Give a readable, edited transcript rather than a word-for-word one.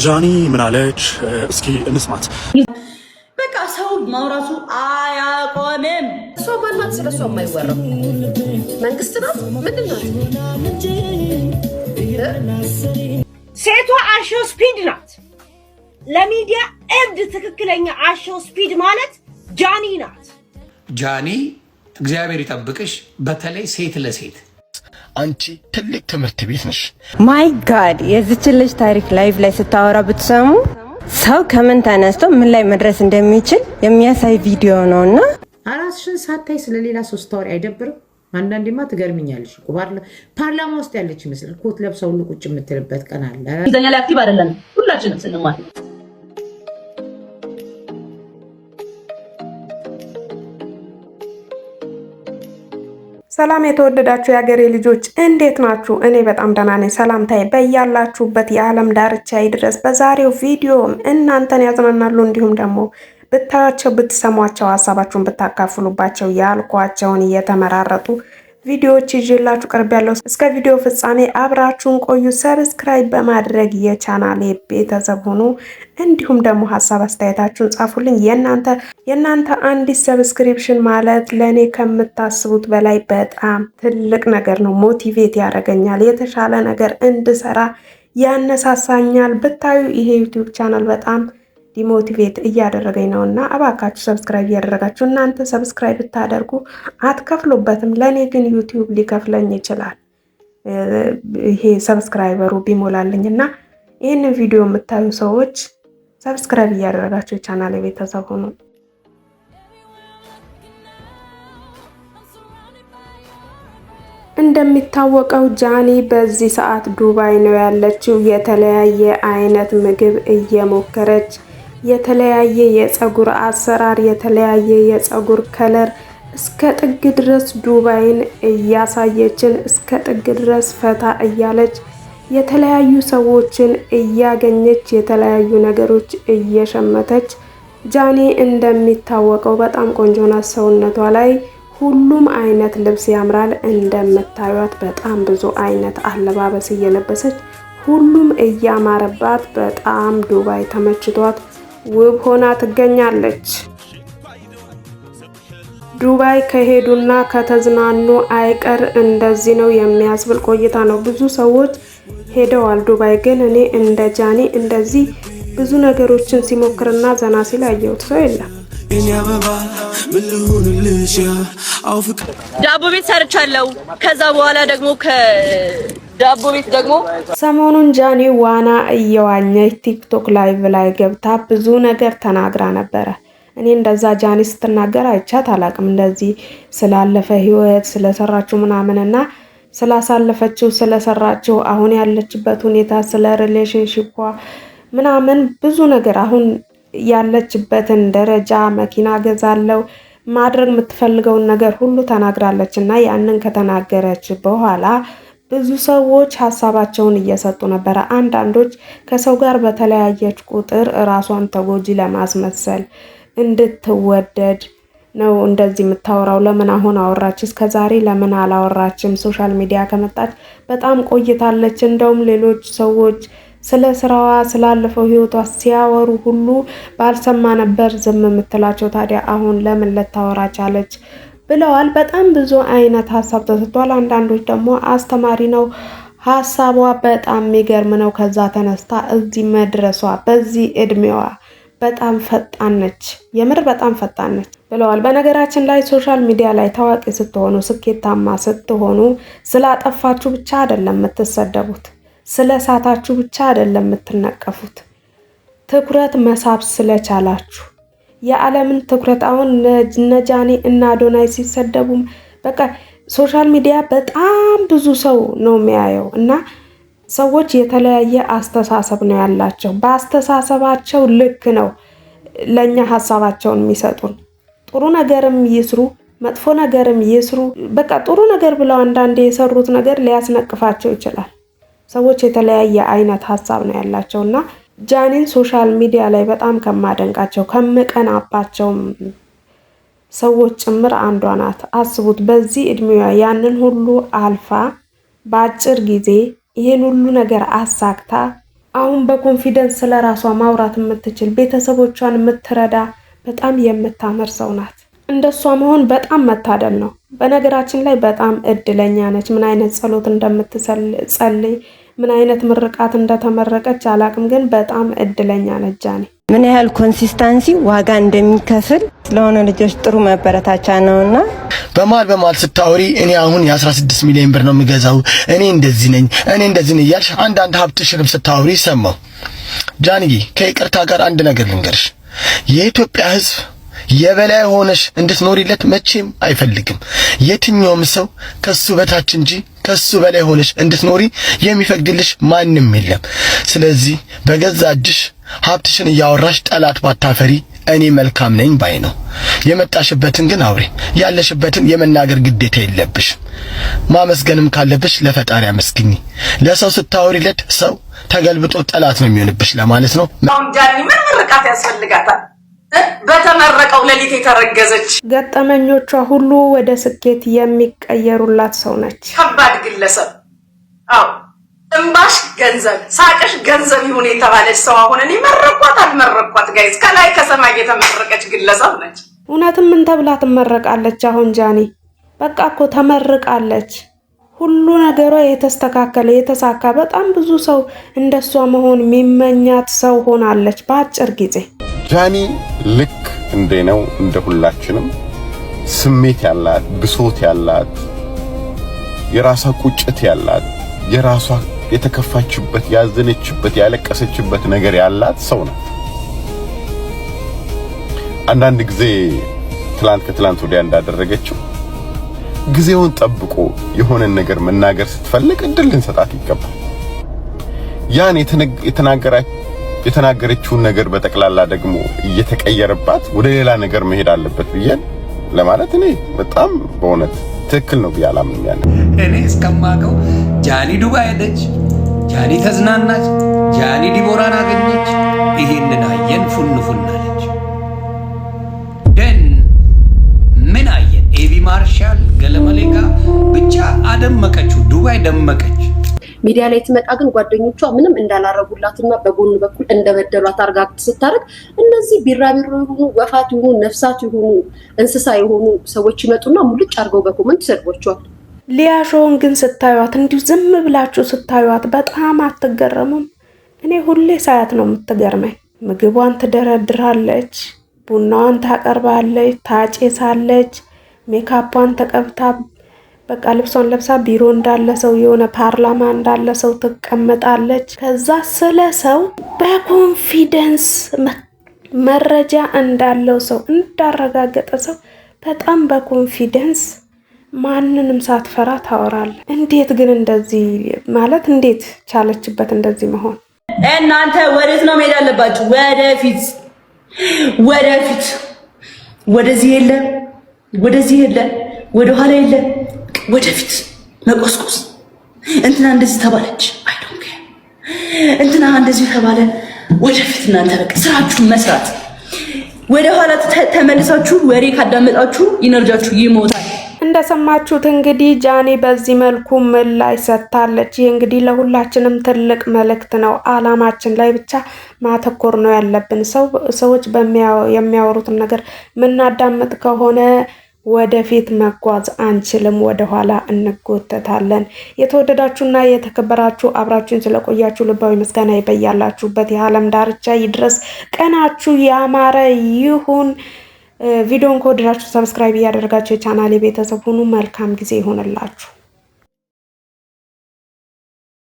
ጃኒ ምን አለች? እስኪ እንስማት። በቃ ሰው ማውራቱ አያቆምም። እሷ ማናት? ስለሷ የማይወራው መንግስት ናት። ምንድን ናት? ሴቷ አሾ ስፒድ ናት። ለሚዲያ እብድ ትክክለኛ አሾ ስፒድ ማለት ጃኒ ናት። ጃኒ እግዚአብሔር ይጠብቅሽ። በተለይ ሴት ለሴት አንቺ ትልቅ ትምህርት ቤት ነሽ። ማይ ጋድ የዚች ልጅ ታሪክ ላይቭ ላይ ስታወራ ብትሰሙ ሰው ከምን ተነስቶ ምን ላይ መድረስ እንደሚችል የሚያሳይ ቪዲዮ ነውና አራስሽን ሳታይ ስለሌላ ሰው ስታወሪ አይደብርም? አንዳንዴማ ትገርምኛለሽ። ፓርላማ ውስጥ ያለች ይመስላል ኮት ለብሰው ሁሉ ቁጭ የምትልበት ቀን አለ። እኛ ላይ አክቲቭ አይደለም ሁላችንም ስንማር። ሰላም የተወደዳችሁ የሀገሬ ልጆች እንዴት ናችሁ? እኔ በጣም ደህና ነኝ። ሰላምታዬ በያላችሁበት የዓለም ዳርቻ ይድረስ። በዛሬው ቪዲዮም እናንተን ያዝናናሉ እንዲሁም ደግሞ ብታያቸው ብትሰሟቸው ሀሳባችሁን ብታካፍሉባቸው ያልኳቸውን እየተመራረጡ ቪዲዮዎች ይዤላችሁ ቀርቤያለሁ። እስከ ቪዲዮ ፍጻሜ አብራችሁን ቆዩ። ሰብስክራይብ በማድረግ የቻናሌ ቤተሰብ ሁኑ። እንዲሁም ደግሞ ሀሳብ አስተያየታችሁን ጻፉልኝ። የእናንተ አንዲት ሰብስክሪፕሽን ማለት ለእኔ ከምታስቡት በላይ በጣም ትልቅ ነገር ነው። ሞቲቬት ያደርገኛል፣ የተሻለ ነገር እንድሰራ ያነሳሳኛል። ብታዩ ይሄ ዩቲዩብ ቻናል በጣም ዲሞቲቬት እያደረገኝ ነውና እባካችሁ ሰብስክራይብ እያደረጋችሁ እናንተ ሰብስክራይብ ብታደርጉ አትከፍሉበትም። ለኔ ግን ዩቲዩብ ሊከፍለኝ ይችላል ይሄ ሰብስክራይበሩ ቢሞላልኝና ይሄንን ቪዲዮ የምታዩ ሰዎች ሰብስክራይብ እያደረጋችሁ የቻናሌ ቤተሰብ ሁኑ። እንደሚታወቀው ጃኒ በዚህ ሰዓት ዱባይ ነው ያለችው። የተለያየ አይነት ምግብ እየሞከረች የተለያየ የፀጉር አሰራር የተለያየ የፀጉር ከለር እስከ ጥግ ድረስ ዱባይን እያሳየችን እስከ ጥግ ድረስ ፈታ እያለች የተለያዩ ሰዎችን እያገኘች የተለያዩ ነገሮች እየሸመተች ጃኒ እንደሚታወቀው በጣም ቆንጆ ናት። ሰውነቷ ላይ ሁሉም አይነት ልብስ ያምራል። እንደምታዩት በጣም ብዙ አይነት አለባበስ እየለበሰች ሁሉም እያማረባት በጣም ዱባይ ተመችቷት ውብ ሆና ትገኛለች። ዱባይ ከሄዱና ከተዝናኑ አይቀር እንደዚህ ነው የሚያስብል ቆይታ ነው። ብዙ ሰዎች ሄደዋል ዱባይ፣ ግን እኔ እንደ ጃኒ እንደዚህ ብዙ ነገሮችን ሲሞክርና ዘና ሲል ያየሁት ሰው የለም። ዳቦ ቤት ሰርቻለሁ። ከዛ በኋላ ደግሞ ዳቦ ቤት ደግሞ ሰሞኑን ጃኒ ዋና እየዋኘች ቲክቶክ ላይቭ ላይ ገብታ ብዙ ነገር ተናግራ ነበረ። እኔ እንደዛ ጃኒ ስትናገር አይቻት አላቅም። እንደዚህ ስላለፈ ህይወት ስለሰራችው ምናምንና ስላሳለፈችው ስለሰራችው አሁን ያለችበት ሁኔታ ስለ ሪሌሽንሺፕ ምናምን ብዙ ነገር አሁን ያለችበትን ደረጃ መኪና ገዛለው ማድረግ የምትፈልገውን ነገር ሁሉ ተናግራለች እና ያንን ከተናገረች በኋላ ብዙ ሰዎች ሀሳባቸውን እየሰጡ ነበረ። አንዳንዶች ከሰው ጋር በተለያየች ቁጥር ራሷን ተጎጂ ለማስመሰል እንድትወደድ ነው እንደዚህ የምታወራው። ለምን አሁን አወራች? እስከዛሬ ለምን አላወራችም? ሶሻል ሚዲያ ከመጣች በጣም ቆይታለች። እንደውም ሌሎች ሰዎች ስለ ስራዋ ስላለፈው ህይወቷ ሲያወሩ ሁሉ ባልሰማ ነበር ዝም የምትላቸው። ታዲያ አሁን ለምን ልታወራ ቻለች ብለዋል። በጣም ብዙ አይነት ሀሳብ ተሰጥቷል። አንዳንዶች ደግሞ አስተማሪ ነው ሀሳቧ፣ በጣም የሚገርም ነው። ከዛ ተነስታ እዚህ መድረሷ በዚህ እድሜዋ በጣም ፈጣን ነች፣ የምር በጣም ፈጣን ነች ብለዋል። በነገራችን ላይ ሶሻል ሚዲያ ላይ ታዋቂ ስትሆኑ ስኬታማ ስትሆኑ ስላጠፋችሁ ብቻ አይደለም የምትሰደቡት፣ ስለ ሳታችሁ ብቻ አይደለም የምትነቀፉት፣ ትኩረት መሳብ ስለቻላችሁ የዓለምን ትኩረት አሁን ነጃኒ እና አዶናይ ሲሰደቡም በቃ ሶሻል ሚዲያ በጣም ብዙ ሰው ነው የሚያየው እና ሰዎች የተለያየ አስተሳሰብ ነው ያላቸው። በአስተሳሰባቸው ልክ ነው ለኛ ሀሳባቸውን የሚሰጡን። ጥሩ ነገርም ይስሩ መጥፎ ነገርም ይስሩ፣ በቃ ጥሩ ነገር ብለው አንዳንዴ የሰሩት ነገር ሊያስነቅፋቸው ይችላል። ሰዎች የተለያየ አይነት ሀሳብ ነው ያላቸውና ጃኒን ሶሻል ሚዲያ ላይ በጣም ከማደንቃቸው ከምቀናባቸው ሰዎች ጭምር አንዷ ናት። አስቡት፣ በዚህ እድሜዋ ያንን ሁሉ አልፋ በአጭር ጊዜ ይሄን ሁሉ ነገር አሳክታ አሁን በኮንፊደንስ ስለራሷ ማውራት የምትችል ቤተሰቦቿን የምትረዳ በጣም የምታምር ሰው ናት። እንደሷ መሆን በጣም መታደል ነው። በነገራችን ላይ በጣም እድለኛ ነች። ምን አይነት ጸሎት እንደምትጸልይ ምን አይነት ምርቃት እንደተመረቀች አላቅም፣ ግን በጣም እድለኛ ነች ጃኒ። ምን ያህል ኮንሲስታንሲ ዋጋ እንደሚከፍል ስለሆነ ልጆች ጥሩ መበረታቻ ነውና በማል ስታወሪ እኔ አሁን የ16 ሚሊዮን ብር ነው የምገዛው፣ እኔ እንደዚህ ነኝ እያልሽ አንድ ሀብትሽንም ስታወሪ ሰማው። ጃንዬ ከይቅርታ ጋር አንድ ነገር ልንገርሽ፣ የኢትዮጵያ ሕዝብ የበላይ ሆነሽ እንድትኖሪለት መቼም አይፈልግም። የትኛውም ሰው ከሱ በታች እንጂ ከሱ በላይ ሆነሽ እንድትኖሪ የሚፈቅድልሽ ማንም የለም። ስለዚህ በገዛ እጅሽ ሀብትሽን እያወራሽ ጠላት ባታፈሪ እኔ መልካም ነኝ ባይ ነው። የመጣሽበትን ግን አውሪ፣ ያለሽበትን የመናገር ግዴታ የለብሽ። ማመስገንም ካለብሽ ለፈጣሪ አመስግኝ። ለሰው ስታወሪለት ሰው ተገልብጦ ጠላት ነው የሚሆንብሽ ለማለት ነው። ጃኒ ምን ምርቃት ያስፈልጋታል? በተመረቀው ሌሊት የተረገዘች ገጠመኞቿ ሁሉ ወደ ስኬት የሚቀየሩላት ሰው ነች። ከባድ ግለሰብ። አዎ እንባሽ ገንዘብ፣ ሳቅሽ ገንዘብ ይሁን የተባለች ሰው አሁን እኔ አልመረቋት ጋይስ፣ ከላይ ከሰማይ የተመረቀች ግለሰብ ነች። እውነትም ምን ተብላ ትመረቃለች? አሁን ጃኒ በቃ እኮ ተመርቃለች። ሁሉ ነገሯ የተስተካከለ የተሳካ፣ በጣም ብዙ ሰው እንደሷ መሆን የሚመኛት ሰው ሆናለች በአጭር ጊዜ። ጃኒ ልክ እንደነው እንደ ሁላችንም ስሜት ያላት፣ ብሶት ያላት፣ የራሷ ቁጭት ያላት፣ የራሷ የተከፋችበት፣ ያዘነችበት፣ ያለቀሰችበት ነገር ያላት ሰው ናት። አንዳንድ ጊዜ ከትላንት ወዲያ እንዳደረገችው ጊዜውን ጠብቆ የሆነ ነገር መናገር ስትፈልግ እድል ልንሰጣት ይገባል። ያን የተናገረችውን ነገር በጠቅላላ ደግሞ እየተቀየረባት ወደ ሌላ ነገር መሄድ አለበት ብዬ ለማለት እኔ በጣም በእውነት ትክክል ነው ብዬ አላምንም። ያለ እኔ እስከማውቀው ጃኒ ዱባይ ሄደች፣ ጃኒ ተዝናናች፣ ጃኒ ዲቦራን አገኘች፣ ይሄንን አየን፣ ፉን አለች። ደን ምን አየን? ኤቢ ማርሻል ገለመሌጋ ብቻ አደመቀችው፣ ዱባይ ደመቀች። ሚዲያ ላይ ትመጣ ግን ጓደኞቿ ምንም እንዳላረጉላትና በጎን በኩል እንደበደሏት አርጋ ስታረግ እነዚህ ቢራቢሮ ይሁኑ ወፋት ይሁኑ ነፍሳት ይሁኑ እንስሳ ይሁኑ ሰዎች ይመጡና ሙልጭ አርገው በኮመንት ይሰድቧቸዋል። ሊያሾውን ግን ስታዩት እንዲሁ ዝም ብላችሁ ስታዩት በጣም አትገረሙም? እኔ ሁሌ ሳያት ነው የምትገርመኝ። ምግቧን ትደረድራለች፣ ቡናዋን ታቀርባለች፣ ታጨሳለች፣ ሜካፓን ተቀብታ በቃ ልብሷን ለብሳ ቢሮ እንዳለ ሰው የሆነ ፓርላማ እንዳለ ሰው ትቀመጣለች። ከዛ ስለ ሰው በኮንፊደንስ መረጃ እንዳለው ሰው እንዳረጋገጠ ሰው በጣም በኮንፊደንስ ማንንም ሳትፈራ ታወራለች። እንዴት ግን እንደዚህ ማለት እንዴት ቻለችበት እንደዚህ መሆን? እናንተ ወዴት ነው መሄድ ያለባችሁ? ወደፊት። ወደዚህ የለ፣ ወደዚህ የለ፣ ወደ ኋላ የለ፣ ወደፊት መቆስቆስ። እንትና እንደዚህ ተባለች፣ አይ ዶንት ኬር፣ እንትና እንደዚህ ተባለ፣ ወደፊት። እናንተ በቃ ስራችሁን መስራት። ወደ ኋላ ተመልሳችሁ ወሬ ካዳመጣችሁ ኢነርጂያችሁ ይሞታል። እንደሰማችሁት እንግዲህ ጃኒ በዚህ መልኩ ምላሽ ሰጥታለች። ይህ እንግዲህ ለሁላችንም ትልቅ መልእክት ነው። አላማችን ላይ ብቻ ማተኮር ነው ያለብን። ሰዎች የሚያወሩትን ነገር ምናዳምጥ ከሆነ ወደፊት መጓዝ አንችልም፣ ወደኋላ እንጎተታለን። የተወደዳችሁና የተከበራችሁ አብራችሁን ስለቆያችሁ ልባዊ ምስጋና ይበያላችሁበት የዓለም ዳርቻ ይድረስ። ቀናችሁ ያማረ ይሁን። ቪዲዮን ከወደዳችሁ ሰብስክራይብ እያደረጋችሁ የቻናሌ ቤተሰብ ሁኑ። መልካም ጊዜ ይሆንላችሁ።